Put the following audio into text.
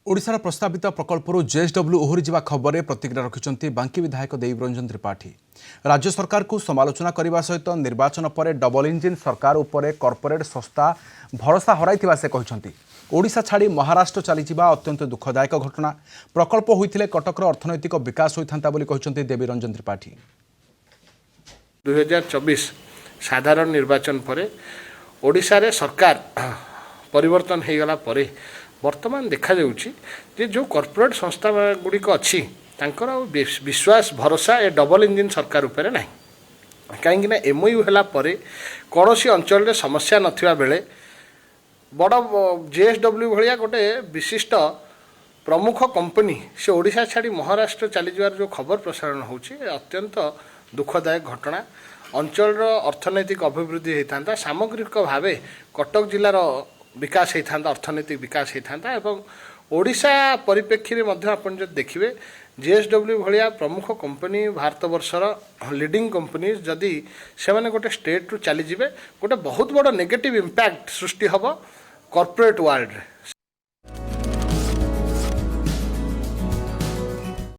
ओडिशार प्रस्तावित प्रकल्परू जेएसडब्ल्यू ओहरी जा खबर में प्रतिक्रिया रखिंट बांकी विधायक देवरंजन त्रिपाठी। राज्य सरकार को समालोचना करने सहित निर्वाचन पर डबल इंजिन सरकार उपर कॉर्पोरेट संस्था भरोसा हराई से कहते ओडिशा छाड़ी महाराष्ट्र चलीजा अत्यंत दुखदायक घटना। प्रकल्प होते कटकर अर्थनैतिक विकास होता देवरंजन त्रिपाठी। 2024 साधारण निर्वाचन पर ओडिशा रे सरकार परिवर्तन हो गला परे वर्तमान देखा जाउची जे जो कॉर्पोरेट संस्था गुड़िक अच्छी तांकर विश्वास भरोसा ए डबल इंजिन सरकार उपरे नहीं। कहीं एमओयू है कौन सी अंचल समस्या नथिबा बेले बड़ जेएसडब्ल्यू भाया गोटे विशिष्ट प्रमुख कंपनी से ओडिशा छाड़ी महाराष्ट्र चली जावर जो खबर प्रसारण होची अत्यंत दुखदायक घटना। अंचल अर्थनैतिक अभिवृद्धि होता सामग्रिक भाव कटक जिलार विकास होता अर्थनैतिक विकास होता एवं ओडिशा परिप्रेक्षी में आपन जो देखिए जेएसडब्ल्यू भाया प्रमुख कंपनी भारत वर्षर लीडिंग कंपनी जदि से मैंने गोटे स्टेट रु चली जाए गोटे बहुत बड़ नेगेटिव इम्पैक्ट सृष्टि हम कॉर्पोरेट वर्ल्ड।